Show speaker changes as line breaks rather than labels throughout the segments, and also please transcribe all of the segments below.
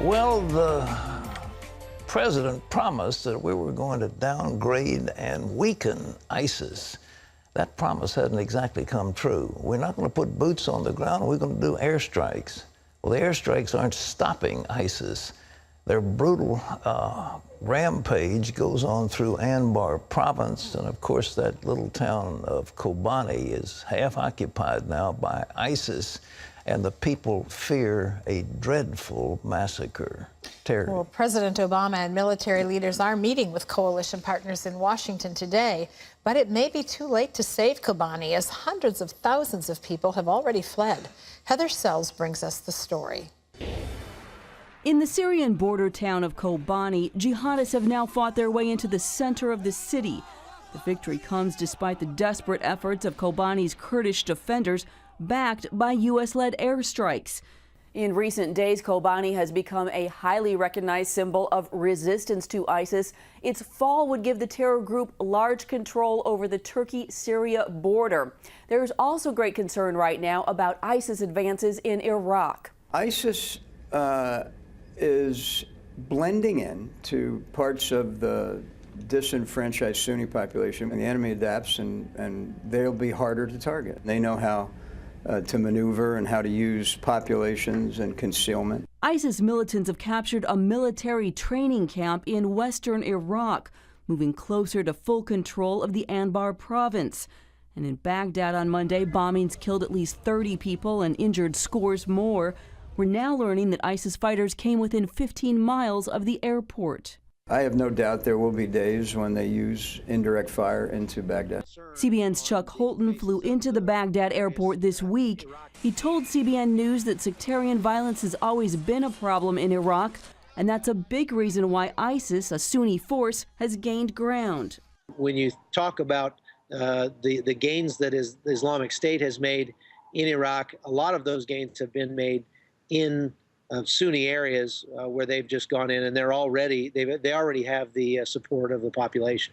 Well, the president promised that we were going to downgrade and weaken ISIS. That promise hasn't exactly come true. We're not going to put boots on the ground. We're going to do airstrikes. Well, the airstrikes aren't stopping ISIS. Their brutal rampage goes on through Anbar province, and of course that little town of Kobani is half occupied now by ISIS, and the people fear a dreadful massacre. Terry.
Well, President Obama and military leaders are meeting with coalition partners in Washington today, but it may be too late to save Kobani as hundreds of thousands of people have already fled. Heather Sells brings us the story.
In the Syrian border town of Kobani, jihadists have now fought their way into the center of the city. The victory comes despite the desperate efforts of Kobani's Kurdish defenders, backed by U.S.-led airstrikes. In recent days, Kobani has become a highly recognized symbol of resistance to ISIS. Its fall would give the terror group large control over the Turkey-Syria border. There's also great concern right now about ISIS advances in Iraq.
ISIS is blending in to parts of the disenfranchised Sunni population, and the enemy adapts, and they'll be harder to target. They know how to maneuver and how to use populations and concealment.
ISIS militants have captured a military training camp in western Iraq, moving closer to full control of the Anbar province. And in Baghdad on Monday, bombings killed at least 30 people and injured scores more. We're now learning that ISIS fighters came within 15 miles of the airport.
I have no doubt there will be days when they use indirect fire into Baghdad.
CBN's Chuck Holton flew into the Baghdad airport this week. He told CBN News that sectarian violence has always been a problem in Iraq, and that's a big reason why ISIS, a Sunni force, has gained ground.
When you talk about the gains that the Islamic State has made in Iraq, a lot of those gains have been made in Sunni areas where they've just gone in, and they already have the support of the population.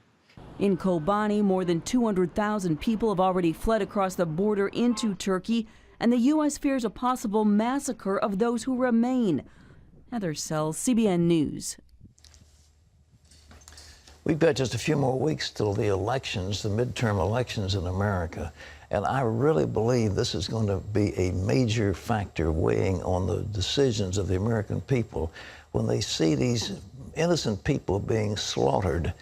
In Kobani, more than 200,000 people have already fled across the border into Turkey, and the U.S. fears a possible massacre of those who remain. Heather Sells, CBN News.
We've got just a few more weeks till the elections, the midterm elections in America. And I really believe this is going to be a major factor weighing on the decisions of the American people when they see these innocent people being slaughtered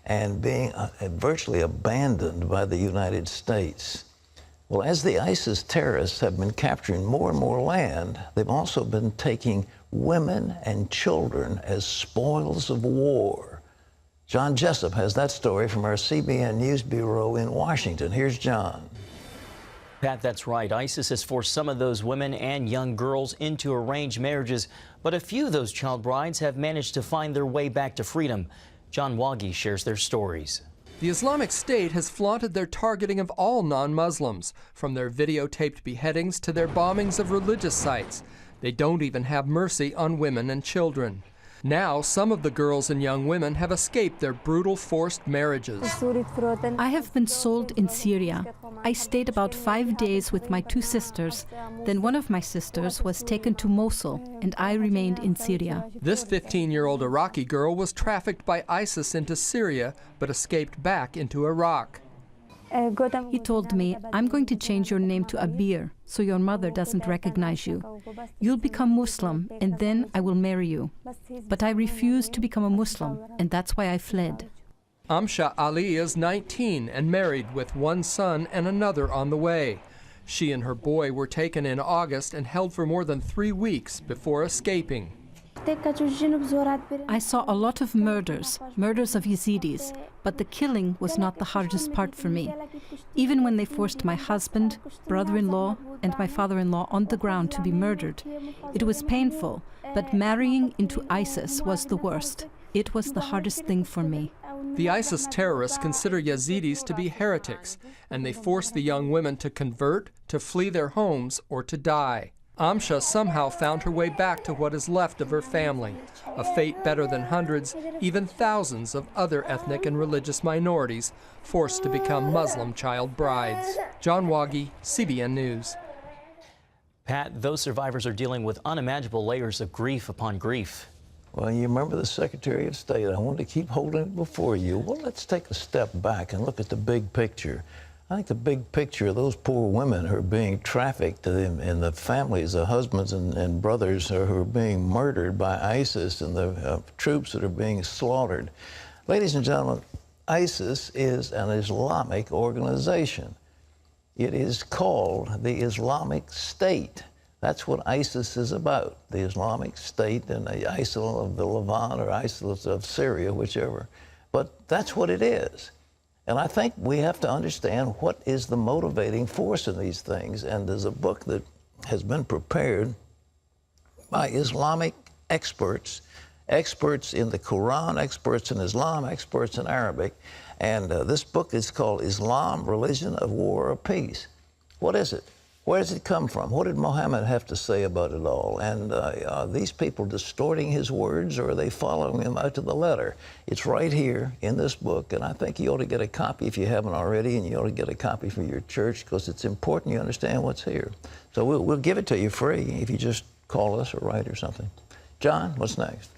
and being virtually abandoned by the United States. Well, as the ISIS terrorists have been capturing more and more land, they've also been taking women and children as spoils of war. John Jessup has that story from our CBN News Bureau in Washington. Here's John.
Pat, that's right. ISIS has forced some of those women and young girls into arranged marriages, but a few of those child brides have managed to find their way back to freedom. John Wagi shares their stories.
The Islamic State has flaunted their targeting of all non-Muslims, from their videotaped beheadings to their bombings of religious sites. They don't even have mercy on women and children. Now, some of the girls and young women have escaped their brutal forced marriages.
I have been sold in Syria. I stayed about 5 days with my 2 sisters. Then one of my sisters was taken to Mosul, and I remained in Syria.
This 15-year-old Iraqi girl was trafficked by ISIS into Syria, but escaped back into Iraq.
He told me, "I'm going to change your name to Abir, so your mother doesn't recognize you. You'll become Muslim, and then I will marry you." But I refused to become a Muslim, and that's why I fled.
Amsha Ali is 19 and married with 1 son and another on the way. She and her boy were taken in August and held for more than 3 weeks before escaping.
I saw a lot of murders of Yazidis, but the killing was not the hardest part for me. Even when they forced my husband, brother-in-law, and my father-in-law on the ground to be murdered, it was painful, but marrying into ISIS was the worst. It was the hardest thing for me.
The ISIS terrorists consider Yazidis to be heretics, and they force the young women to convert, to flee their homes, or to die. Amsha somehow found her way back to what is left of her family, a fate better than hundreds, even thousands of other ethnic and religious minorities forced to become Muslim child brides. John Wagi, CBN News.
Pat, those survivors are dealing with unimaginable layers of grief upon grief.
Well, you remember the Secretary of State. I wanted to keep holding it before you. Well, let's take a step back and look at the big picture. I think the big picture of those poor women who are being trafficked and the families, the husbands and brothers who are being murdered by ISIS and the troops that are being slaughtered. Ladies and gentlemen, ISIS is an Islamic organization. It is called the Islamic State. That's what ISIS is about, the Islamic State and the ISIL of the Levant or ISIL of Syria, whichever. But that's what it is. And I think we have to understand what is the motivating force in these things. And there's a book that has been prepared by Islamic experts, experts in the Quran, experts in Islam, experts in Arabic. And this book is called Islam, Religion of War or Peace. What is it? Where does it come from? What did Muhammad have to say about it all? And are these people distorting his words, or are they following him out to the letter? It's right here in this book, and I think you ought to get a copy if you haven't already, and you ought to get a copy for your church, because it's important you understand what's here. So we'll give it to you free if you just call us or write or something. John, what's next?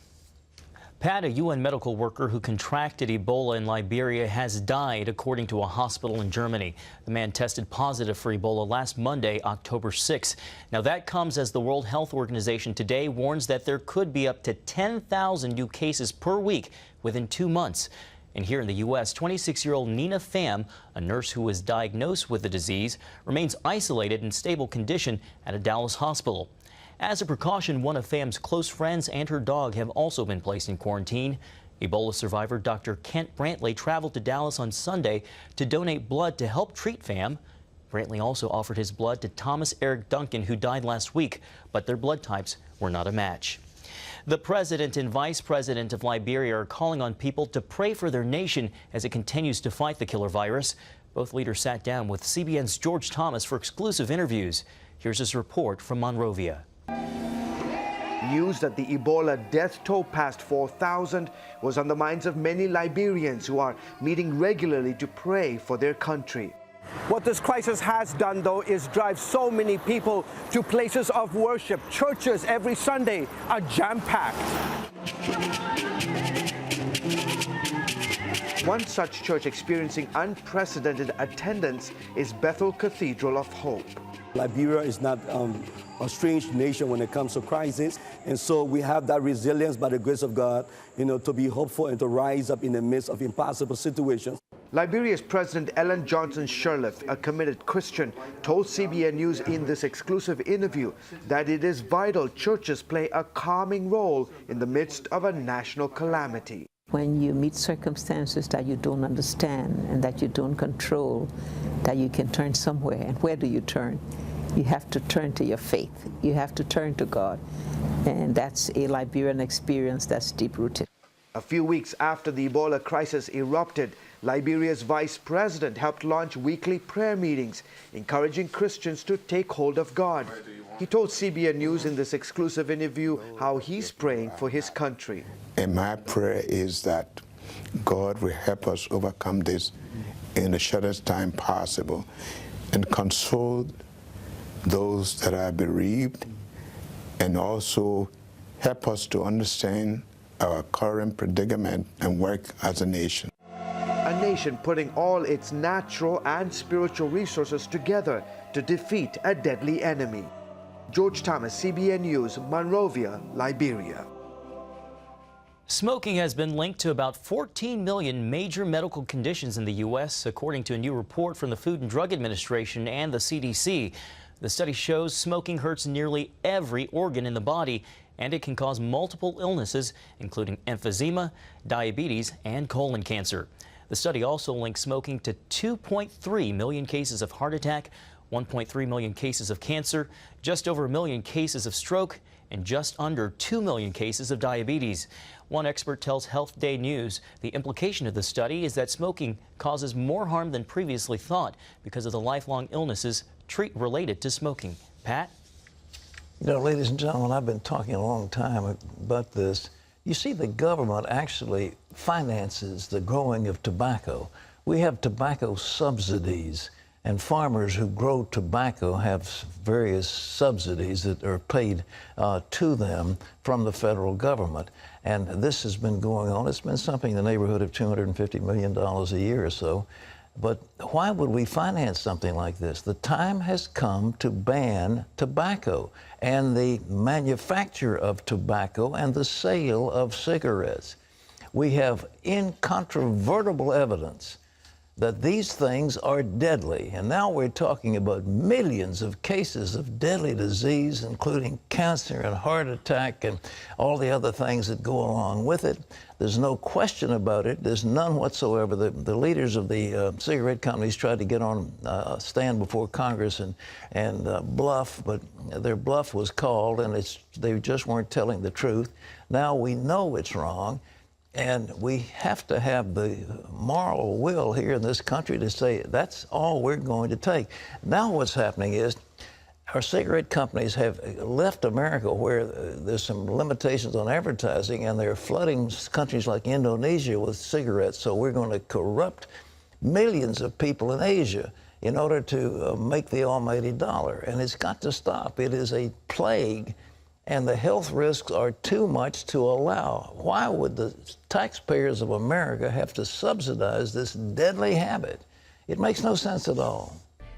Pat, a UN medical worker who contracted Ebola in Liberia has died, according to a hospital in Germany. The man tested positive for Ebola last Monday, October 6. Now, that comes as the World Health Organization today warns that there could be up to 10,000 new cases per week within 2 months. And here in the U.S., 26-year-old Nina Pham, a nurse who was diagnosed with the disease, remains isolated in stable condition at a Dallas hospital. As a precaution, one of Pham's close friends and her dog have also been placed in quarantine. Ebola survivor Dr. Kent Brantley traveled to Dallas on Sunday to donate blood to help treat Pham. Brantley also offered his blood to Thomas Eric Duncan, who died last week, but their blood types were not a match. The president and vice president of Liberia are calling on people to pray for their nation as it continues to fight the killer virus. Both leaders sat down with CBN's George Thomas for exclusive interviews. Here's his report from Monrovia.
News that the Ebola death toll past 4,000 was on the minds of many Liberians who are meeting regularly to pray for their country. What this crisis has done, though, is drive so many people to places of worship. Churches every Sunday are jam-packed. One such church experiencing unprecedented attendance is Bethel Cathedral of Hope.
Liberia is not a strange nation when it comes to crisis, and so we have that resilience by the grace of God, to be hopeful and to rise up in the midst of impossible situations.
Liberia's President Ellen Johnson Sirleaf, a committed Christian, told CBN News in this exclusive interview that it is vital churches play a calming role in the midst of a national calamity.
When you meet circumstances that you don't understand and that you don't control, that you can turn somewhere. And where do you turn? You have to turn to your faith. You have to turn to God. And that's a Liberian experience that's deep-rooted.
A few weeks after the Ebola crisis erupted, Liberia's vice president helped launch weekly prayer meetings, encouraging Christians to take hold of God. He told CBN News in this exclusive interview how he's praying for his country.
And my prayer is that God will help us overcome this in the shortest time possible and console those that are bereaved, and also help us to understand our current predicament and work as a nation.
A nation putting all its natural and spiritual resources together to defeat a deadly enemy. George Thomas, CBN News, Monrovia, Liberia.
Smoking has been linked to about 14 million major medical conditions in the U.S., according to a new report from the Food and Drug Administration and the CDC. The study shows smoking hurts nearly every organ in the body, and it can cause multiple illnesses, including emphysema, diabetes, and colon cancer. The study also links smoking to 2.3 million cases of heart attack, 1.3 million cases of cancer, just over 1 million cases of stroke, and just under 2 million cases of diabetes. One expert tells Health Day News the implication of the study is that smoking causes more harm than previously thought because of the lifelong illnesses related to smoking. Pat?
Ladies and gentlemen, I've been talking a long time about this. You see, the government actually finances the growing of tobacco. We have tobacco subsidies. And farmers who grow tobacco have various subsidies that are paid to them from the federal government. And this has been going on. It's been something in the neighborhood of $250 million a year or so. But why would we finance something like this? The time has come to ban tobacco and the manufacture of tobacco and the sale of cigarettes. We have incontrovertible evidence that these things are deadly. And now we're talking about millions of cases of deadly disease, including cancer and heart attack and all the other things that go along with it. There's no question about it. There's none whatsoever. The leaders of the cigarette companies tried to get on stand before Congress and bluff, but their bluff was called, and they just weren't telling the truth. Now we know it's wrong. And we have to have the moral will here in this country to say that's all we're going to take. Now what's happening is our cigarette companies have left America where there's some limitations on advertising, and they're flooding countries like Indonesia with cigarettes. So we're going to corrupt millions of people in Asia in order to make the almighty dollar. And it's got to stop. It is a plague. And the health risks are too much to allow. Why would the taxpayers of America have to subsidize this deadly habit? It makes no sense at all.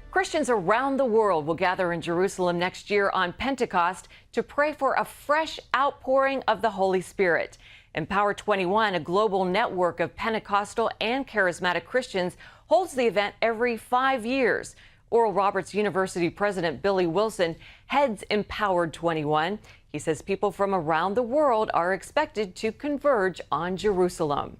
Christians around the world will gather in Jerusalem next year on Pentecost to pray for a fresh outpouring of the Holy Spirit. Empower 21, a global network of Pentecostal and charismatic Christians, holds the event every 5 years. Oral Roberts University President Billy Wilson heads Empowered 21. He says people from around the world are expected to converge on Jerusalem.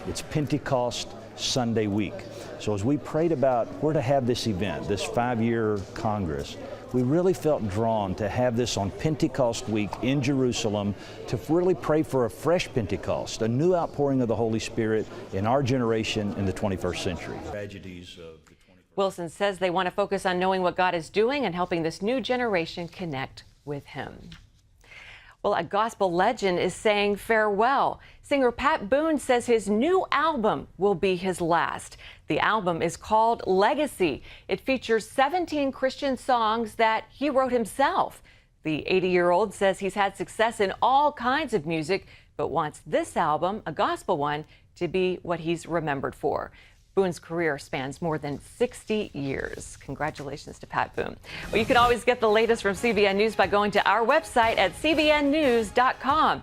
It's Pentecost Sunday week. So as we prayed about where to have this event, this 5-year Congress, we really felt drawn to have this on Pentecost week in Jerusalem to really pray for a fresh Pentecost, a new outpouring of the Holy Spirit in our generation in the 21st century. Tragedies of the 21st.
Wilson says they want to focus on knowing what God is doing and helping this new generation connect with Him. Well, a gospel legend is saying farewell. Singer Pat Boone says his new album will be his last. The album is called Legacy. It features 17 Christian songs that he wrote himself. The 80-year-old says he's had success in all kinds of music, but wants this album, a gospel one, to be what he's remembered for. Boone's career spans more than 60 years. Congratulations to Pat Boone. Well, you can always get the latest from CBN News by going to our website at cbnnews.com.